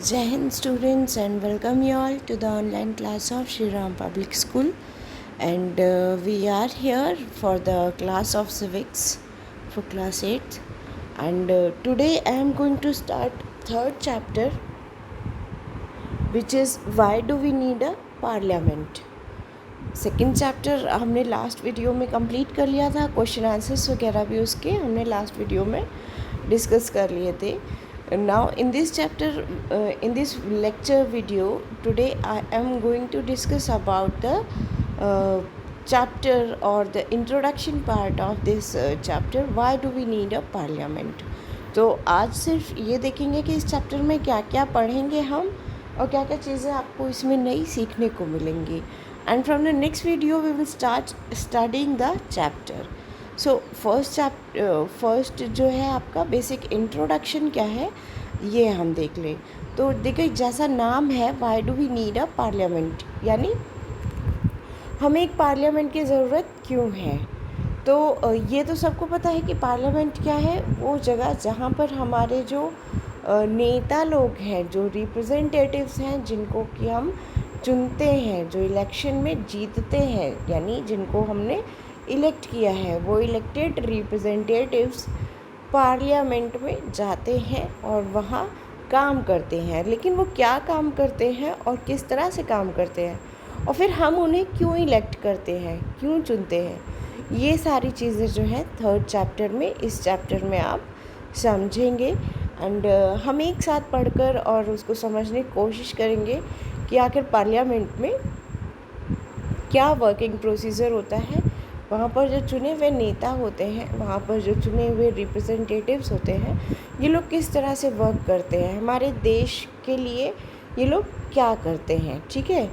Jai Hind students, and welcome you all to the online class of Shri Ram Public School, and we are here for the class of civics for class 8th, and today I am going to start third chapter, which is why do we need a parliament. Second chapter हमने last video में complete कर लिया था, question answers वगैरह भी उसके हमने last video में डिस्कस कर लिए थे. Now in this chapter, in this lecture video today I am going to discuss about the chapter or the introduction part of this chapter, why do we need a parliament. तो आज सिर्फ ये देखेंगे कि इस चैप्टर में क्या क्या पढ़ेंगे हम और क्या क्या चीज़ें आपको इसमें नई सीखने को मिलेंगी. And from the next video we will start studying the chapter. So first जो है आपका बेसिक इंट्रोडक्शन क्या है ये हम देख लें. तो देखिए, जैसा नाम है why do we need a parliament, यानी हमें एक पार्लियामेंट की ज़रूरत क्यों है. तो ये तो सबको पता है कि पार्लियामेंट क्या है, वो जगह जहाँ पर हमारे जो नेता लोग हैं, जो रिप्रेजेंटेटिव्स हैं, जिनको कि हम चुनते हैं, जो इलेक्शन में जीतते हैं, यानी जिनको हमने इलेक्ट किया है, वो इलेक्टेड रिप्रेजेंटेटिव्स पार्लियामेंट में जाते हैं और वहाँ काम करते हैं. लेकिन वो क्या काम करते हैं और किस तरह से काम करते हैं और फिर हम उन्हें क्यों इलेक्ट करते हैं, क्यों चुनते हैं, ये सारी चीज़ें जो हैं थर्ड चैप्टर में, इस चैप्टर में आप समझेंगे. एंड हम एक साथ पढ़कर और उसको समझने की कोशिश करेंगे कि आखिर पार्लियामेंट में क्या वर्किंग प्रोसीजर होता है, वहाँ पर जो चुने हुए नेता होते हैं, वहाँ पर जो चुने हुए रिप्रेजेंटेटिव्स होते हैं, ये लोग किस तरह से वर्क करते हैं, हमारे देश के लिए ये लोग क्या करते हैं. ठीक है,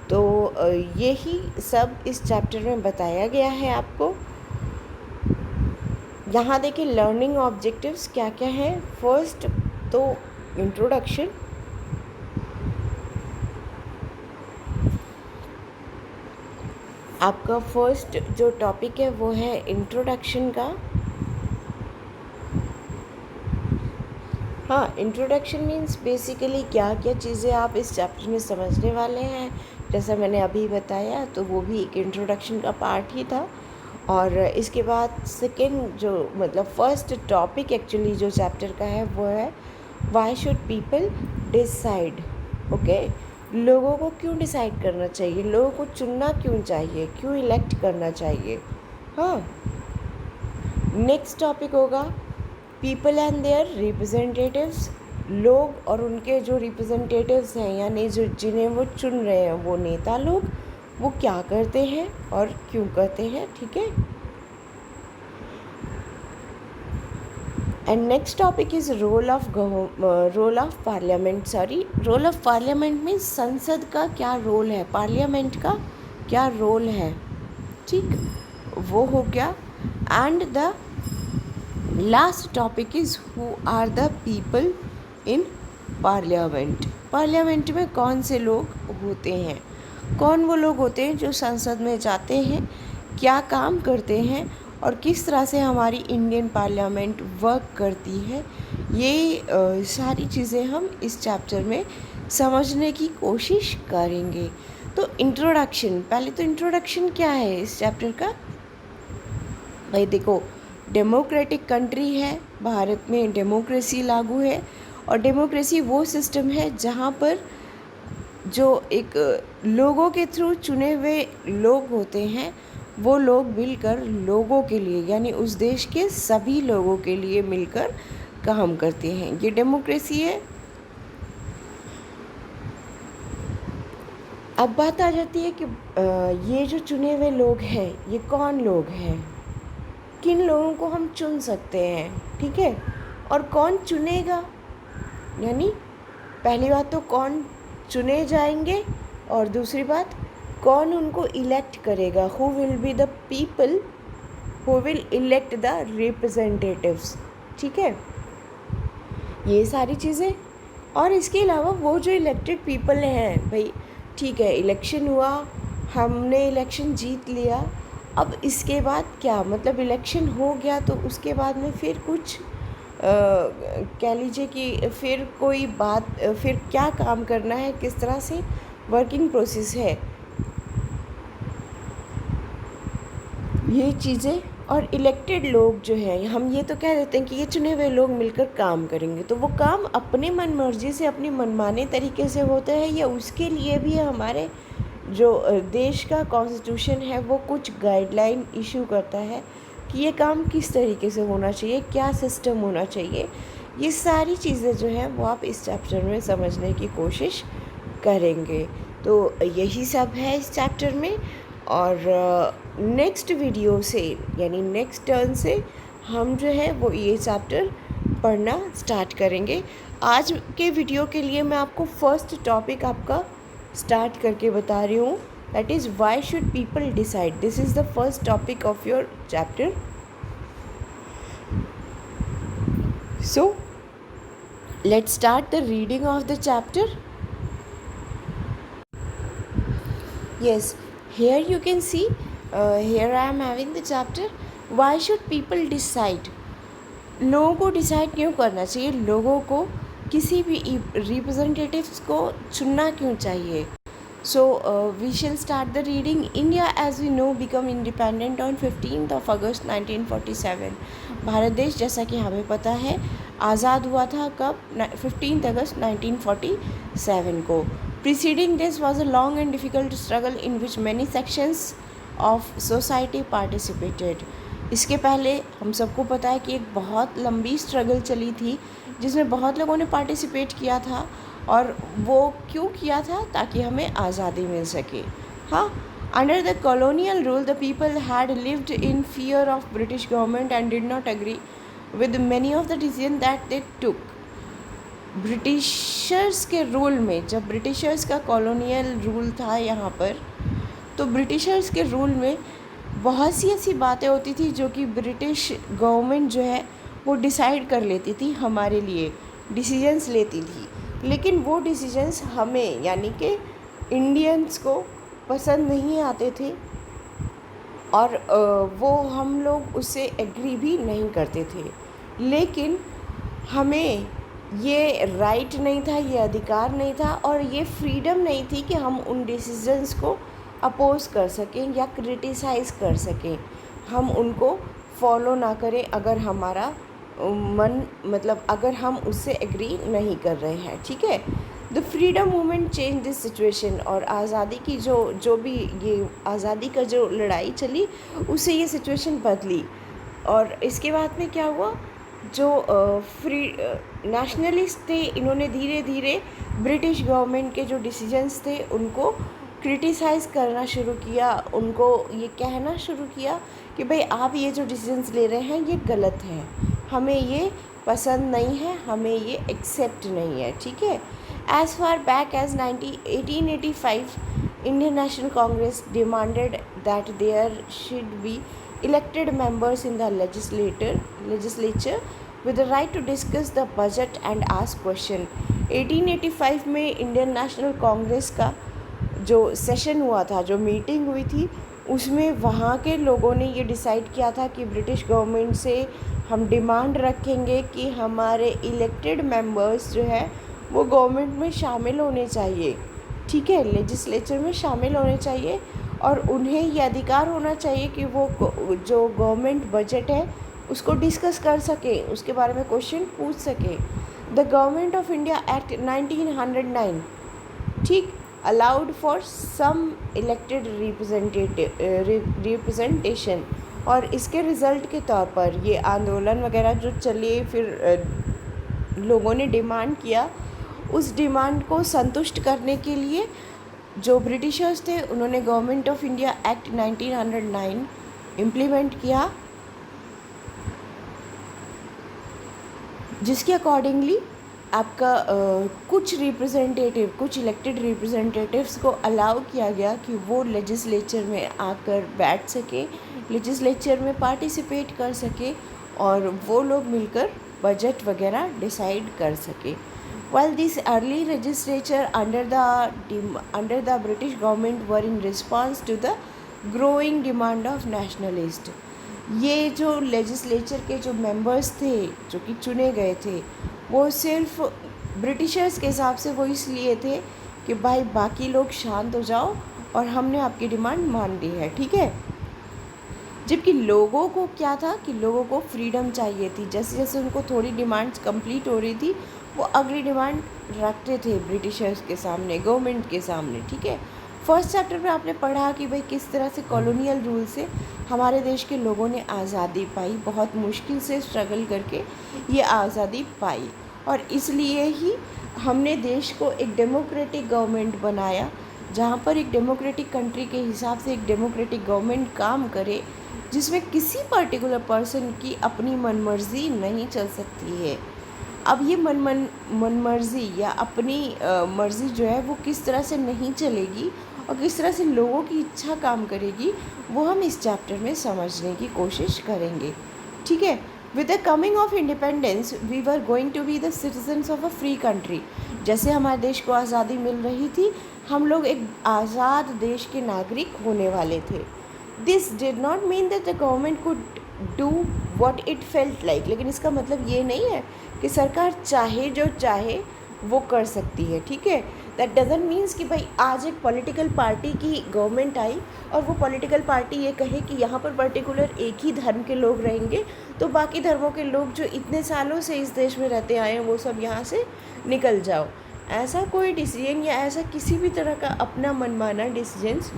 तो यही सब इस चैप्टर में बताया गया है आपको. यहाँ देखिए लर्निंग ऑब्जेक्टिव्स क्या क्या हैं. फर्स्ट तो इंट्रोडक्शन, आपका फर्स्ट जो टॉपिक है वो है इंट्रोडक्शन का. हाँ, इंट्रोडक्शन मीन्स बेसिकली क्या क्या चीज़ें आप इस चैप्टर में समझने वाले हैं. जैसा मैंने अभी बताया, तो वो भी एक इंट्रोडक्शन का पार्ट ही था. और इसके बाद सेकेंड जो मतलब फर्स्ट टॉपिक एक्चुअली जो चैप्टर का है वो है why should people decide. Okay, लोगों को क्यों डिसाइड करना चाहिए, लोगों को चुनना क्यों चाहिए, क्यों इलेक्ट करना चाहिए. हाँ, नेक्स्ट टॉपिक होगा पीपल एंड देयर रिप्रेजेंटेटिव्स. लोग और उनके जो रिप्रेजेंटेटिव्स हैं, यानी जो जिन्हें वो चुन रहे हैं, वो नेता लोग, वो क्या करते हैं और क्यों करते हैं. ठीक है. And next topic is role of parliament. Role of parliament means संसद का क्या रोल है, पार्लियामेंट का क्या रोल है. ठीक, वो हो गया. And the last topic is who are the people in parliament. Parliament में कौन से लोग होते हैं, कौन वो लोग होते हैं जो संसद में जाते हैं, क्या काम करते हैं और किस तरह से हमारी इंडियन पार्लियामेंट वर्क करती है. ये सारी चीज़ें हम इस चैप्टर में समझने की कोशिश करेंगे. तो इंट्रोडक्शन, पहले तो इंट्रोडक्शन क्या है इस चैप्टर का. भाई देखो, डेमोक्रेटिक कंट्री है, भारत में डेमोक्रेसी लागू है. और डेमोक्रेसी वो सिस्टम है जहाँ पर जो एक लोगों के थ्रू चुने हुए लोग होते हैं, वो लोग मिलकर लोगों के लिए, यानी उस देश के सभी लोगों के लिए मिलकर काम करते हैं. ये डेमोक्रेसी है. अब बात आ जाती है कि ये जो चुने हुए लोग हैं, ये कौन लोग हैं, किन लोगों को हम चुन सकते हैं. ठीक है, और कौन चुनेगा, यानी पहली बात तो कौन चुने जाएंगे और दूसरी बात कौन उनको इलेक्ट करेगा. Who will be the people who will elect the representatives. ठीक है, ये सारी चीज़ें. और इसके अलावा वो जो इलेक्टेड पीपल हैं, भाई ठीक है, इलेक्शन हुआ, हमने इलेक्शन जीत लिया, अब इसके बाद क्या, मतलब इलेक्शन हो गया तो उसके बाद में फिर कुछ कह लीजिए कि फिर कोई बात, फिर क्या काम करना है, किस तरह से वर्किंग प्रोसेस है, ये चीज़ें। और इलेक्टेड लोग जो हैं, हम ये तो कह देते हैं कि ये चुने हुए लोग मिलकर काम करेंगे, तो वो काम अपने मन मर्जी से, अपनी मनमाने तरीके से होता है, या उसके लिए भी हमारे जो देश का कॉन्स्टिट्यूशन है वो कुछ गाइडलाइन इशू करता है कि ये काम किस तरीके से होना चाहिए, क्या सिस्टम होना चाहिए। ये सारी चीज़ें जो हैं वो आप इस चैप्टर में समझने की कोशिश करेंगे। तो यही सब है इस चैप्टर में। और नेक्स्ट वीडियो से, यानी नेक्स्ट टर्न से हम जो है वो ये चैप्टर पढ़ना स्टार्ट करेंगे। आज के वीडियो के लिए मैं आपको फर्स्ट टॉपिक आपका स्टार्ट करके बता रही हूँ, that is why should people decide. This is the first topic of your chapter. So let's start the reading of the chapter. Yes, here you can see, here I am having the chapter, why should people decide. लोगों को decide क्यों करना चाहिए, लोगों को किसी भी representatives को चुनना क्यों चाहिए। So we shall start the reading. India, as we know, become independent on 15th of August 1947. Bharat देश, जैसा कि हमें पता है, आज़ाद हुआ था कब? 15 अगस्त 1947 को। Preceding this was a long and difficult struggle in which many sections of society participated. इसके पहले हम सबको पता है कि एक बहुत लंबी स्ट्रगल चली थी जिसमें बहुत लोगों ने पार्टिसिपेट किया था। और वो क्यों किया था? ताकि हमें आज़ादी मिल सके। हाँ, under the colonial rule the people had lived in fear of British government and did not agree with many of the decision that they took. Britishers के रूल में, जब ब्रिटिशर्स का कॉलोनियल रूल था यहाँ पर, तो ब्रिटिशर्स के rule में बहुत सी ऐसी बातें होती थी जो कि ब्रिटिश गवर्नमेंट जो है वो डिसाइड कर लेती थी, हमारे लिए डिसीजंस लेती थी। लेकिन वो डिसीजंस हमें, यानी कि इंडियंस को पसंद नहीं आते थे, और वो हम लोग उससे एग्री भी नहीं करते थे। लेकिन हमें ये राइट नहीं था, ये अधिकार नहीं था, और ये फ्रीडम नहीं थी कि हम उन डिसीजंस को अपोज कर सकें या क्रिटिसाइज़ कर सकें, हम उनको फॉलो ना करें अगर हमारा मन, मतलब अगर हम उससे एग्री नहीं कर रहे हैं। ठीक है, the freedom movement change this situation. और आज़ादी की जो भी ये आज़ादी का जो लड़ाई चली, उससे ये सिचुएशन बदली। और इसके बाद में क्या हुआ, जो फ्री नेशनलिस्ट थे, इन्होंने धीरे धीरे ब्रिटिश गवर्नमेंट के जो डिसीजंस थे उनको क्रिटिसाइज़ करना शुरू किया, उनको ये कहना शुरू किया कि भाई आप ये जो डिसीजंस ले रहे हैं ये गलत है, हमें ये पसंद नहीं है, हमें ये एक्सेप्ट नहीं है। ठीक है, as far back as 1885 Indian National Congress demanded that there should be elected members in the legislature with the right to discuss the budget and ask question। 1885 में इंडियन नेशनल कांग्रेस का जो सेशन हुआ था, जो मीटिंग हुई थी, उसमें वहाँ के लोगों ने ये डिसाइड किया था कि ब्रिटिश गवर्नमेंट से हम डिमांड रखेंगे कि हमारे इलेक्टेड मेंबर्स जो है वो गवर्नमेंट में शामिल होने चाहिए। ठीक है, लेजिस्लेचर में शामिल होने चाहिए, और उन्हें ये अधिकार होना चाहिए कि वो जो गवर्नमेंट बजट है उसको डिस्कस कर सकें, उसके बारे में क्वेश्चन पूछ सकें। The government of India act 1909, ठीक, allowed for some elected representation. और इसके रिज़ल्ट के तौर पर ये आंदोलन वगैरह जो चले, फिर लोगों ने डिमांड किया, उस डिमांड को संतुष्ट करने के लिए जो ब्रिटिशर्स थे उन्होंने government of India act 1909 implement किया, जिसके अकॉर्डिंगली आपका कुछ इलेक्टेड रिप्रेजेंटेटिव्स को अलाउ किया गया कि वो लेजिस्लेचर में आकर बैठ सके, लेजिस्लेचर में पार्टिसिपेट कर सके, और वो लोग मिलकर बजट वगैरह डिसाइड कर सके। While these early legislature under the British government were in response to the growing demand of nationalists, ये जो लेजिस्लेचर के जो मेंबर्स थे जो कि चुने गए थे, वो सिर्फ ब्रिटिशर्स के हिसाब से वो इसलिए थे कि भाई बाकी लोग शांत हो जाओ और हमने आपकी डिमांड मान ली है, ठीक है। जबकि लोगों को क्या था कि लोगों को फ्रीडम चाहिए थी। जैसे जैसे उनको थोड़ी डिमांड्स कंप्लीट हो रही थी, वो अगली डिमांड रखते थे ब्रिटिशर्स के सामने, गवर्नमेंट के सामने, ठीक है। फर्स्ट चैप्टर में आपने पढ़ा कि भाई किस तरह से कॉलोनियल रूल से हमारे देश के लोगों ने आज़ादी पाई, बहुत मुश्किल से स्ट्रगल करके ये आज़ादी पाई, और इसलिए ही हमने देश को एक डेमोक्रेटिक गवर्नमेंट बनाया, जहाँ पर एक डेमोक्रेटिक कंट्री के हिसाब से एक डेमोक्रेटिक गवर्नमेंट काम करे, जिसमें किसी पर्टिकुलर पर्सन की अपनी मनमर्जी नहीं चल सकती है। अब ये मनमर्जी या अपनी मर्ज़ी जो है वो किस तरह से नहीं चलेगी और किस तरह से लोगों की इच्छा काम करेगी, वो हम इस चैप्टर में समझने की कोशिश करेंगे, ठीक है। With the coming of independence we were going to be the citizens of a free country. जैसे हमारे देश को आज़ादी मिल रही थी, हम लोग एक आज़ाद देश के नागरिक होने वाले थे। This did not mean that the government could do what it felt like. लेकिन इसका मतलब ये नहीं है कि सरकार चाहे जो चाहे वो कर सकती है, ठीक है। दैट डजंट मीन्स कि भाई आज एक पॉलिटिकल पार्टी की गवर्नमेंट आई और वो पॉलिटिकल पार्टी ये कहे कि यहाँ पर पर्टिकुलर एक ही धर्म के लोग रहेंगे, तो बाकी धर्मों के लोग जो इतने सालों से इस देश में रहते आए हैं वो सब यहाँ से निकल जाओ। ऐसा कोई डिसीजन या ऐसा किसी भी तरह का अपना मनमाना डिसीजंस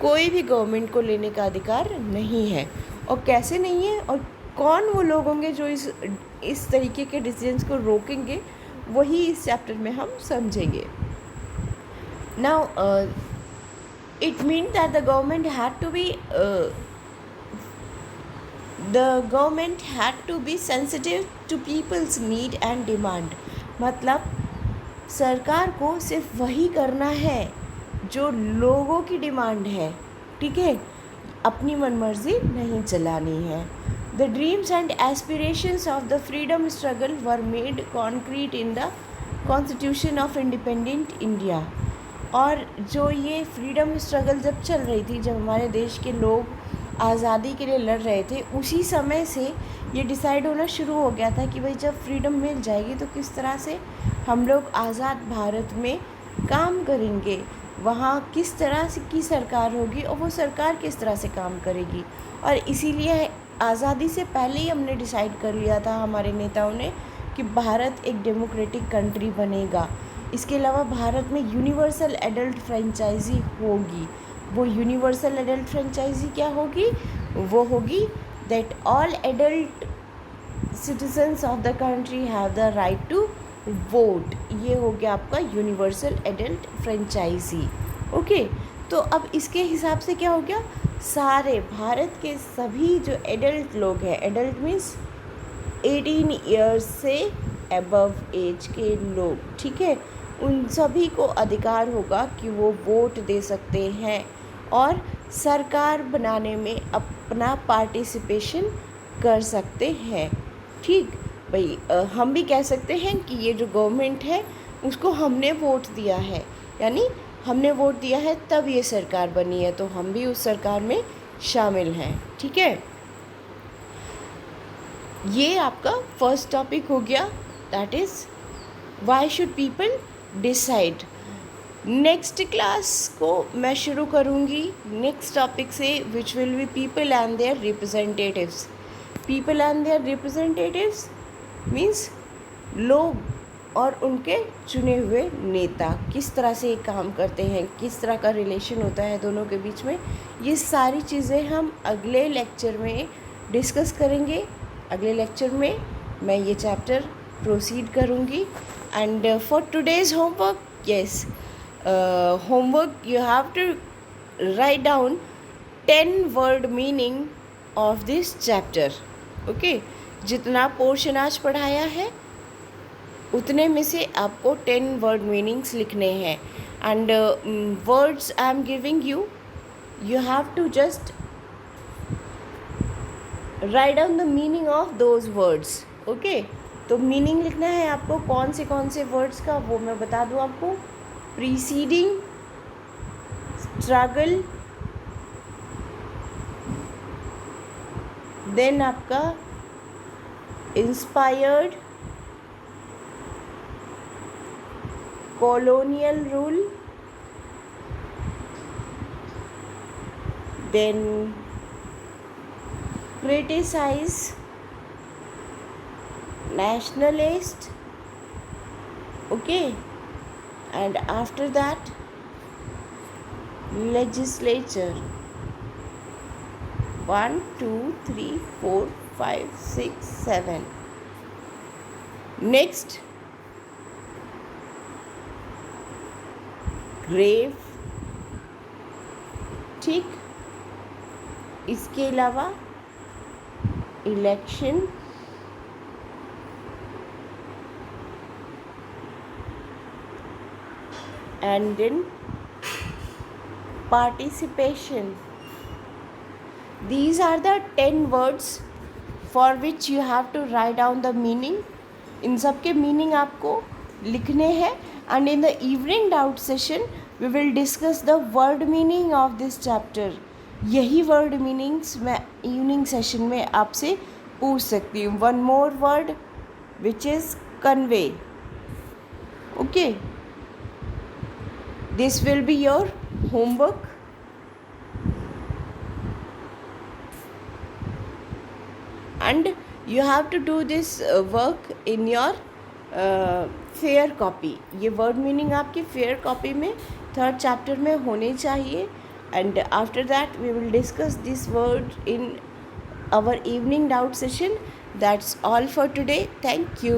कोई भी गवर्नमेंट को लेने का अधिकार नहीं है। और कैसे नहीं है और कौन वो लोग होंगे जो इस तरीके के डिसीजंस को रोकेंगे, वही इस चैप्टर में हम समझेंगे। Now it mean that the government had to be sensitive to people's need and demand. मतलब सरकार को सिर्फ वही करना है जो लोगों की डिमांड है, ठीक है, अपनी मनमर्जी नहीं चलानी है। The dreams and aspirations of the freedom struggle were made concrete in the constitution of independent India. और जो ये फ्रीडम स्ट्रगल जब चल रही थी, जब हमारे देश के लोग आज़ादी के लिए लड़ रहे थे, उसी समय से ये डिसाइड होना शुरू हो गया था कि भाई जब फ्रीडम मिल जाएगी तो किस तरह से हम लोग आज़ाद भारत में काम करेंगे, वहाँ किस तरह से की सरकार होगी और वो सरकार किस तरह से काम करेगी। और इसीलिए आज़ादी से पहले ही हमने डिसाइड कर लिया था हमारे नेताओं ने कि भारत एक डेमोक्रेटिक कंट्री बनेगा। इसके अलावा भारत में यूनिवर्सल एडल्ट फ्रेंचाइजी होगी। वो यूनिवर्सल एडल्ट फ्रेंचाइजी क्या होगी? वो होगी that all adult citizens of the country have the right to vote. ये हो गया आपका यूनिवर्सल एडल्ट फ्रेंचाइजी, ओके। तो अब इसके हिसाब से क्या हो गया, सारे भारत के सभी जो एडल्ट लोग हैं, एडल्ट मीन्स 18 ईयर्स से अबव एज के लोग, ठीक है, उन सभी को अधिकार होगा कि वो वोट दे सकते हैं और सरकार बनाने में अपना पार्टिसिपेशन कर सकते हैं, ठीक। भाई हम भी कह सकते हैं कि ये जो गवर्नमेंट है उसको हमने वोट दिया है, यानी हमने वोट दिया है तब ये सरकार बनी है, तो हम भी उस सरकार में शामिल हैं, ठीक है। ये आपका फर्स्ट टॉपिक हो गया, that is why should people decide. Next class को मैं शुरू करूँगी नेक्स्ट टॉपिक से, which will be people and their representatives. People and their representatives means लोग और उनके चुने हुए नेता किस तरह से काम करते हैं, किस तरह का रिलेशन होता है दोनों के बीच में, ये सारी चीज़ें हम अगले लेक्चर में डिस्कस करेंगे। अगले लेक्चर में मैं ये चैप्टर प्रोसीड करूँगी। And for today's homework, yes, homework you have to write down 10 word meaning of this chapter, okay. जितना पोर्शन आज पढ़ाया है उतने में से आपको 10 वर्ड मीनिंग्स लिखने हैं। And words I am giving you, you have to just write down the meaning of those words, okay. तो मीनिंग लिखना है आपको कौन से वर्ड्स का, वो मैं बता दूँ आपको। प्रीसीडिंग, स्ट्रगल, देन आपका inspired, colonial rule, then criticize, nationalist, okay, and after that legislature. 1 2 3 4 5 6 7. Next, grave, ठीक। इसके अलावा election, and then participation. These are the 10 words for which you have to write down the meaning. इन सब के meaning आपको लिखने हैं. And in the evening doubt session we will discuss the word meaning of this chapter. यही word meanings मैं evening session में आपसे पूछ सकती हूँ. One more word which is convey. Okay, this will be your homework. And you have to do this work in your fair copy. ये word meaning आपकी fair copy में 3rd chapter में होने चाहिए. And after that we will discuss this word in our evening doubt session. That's all for today. Thank you.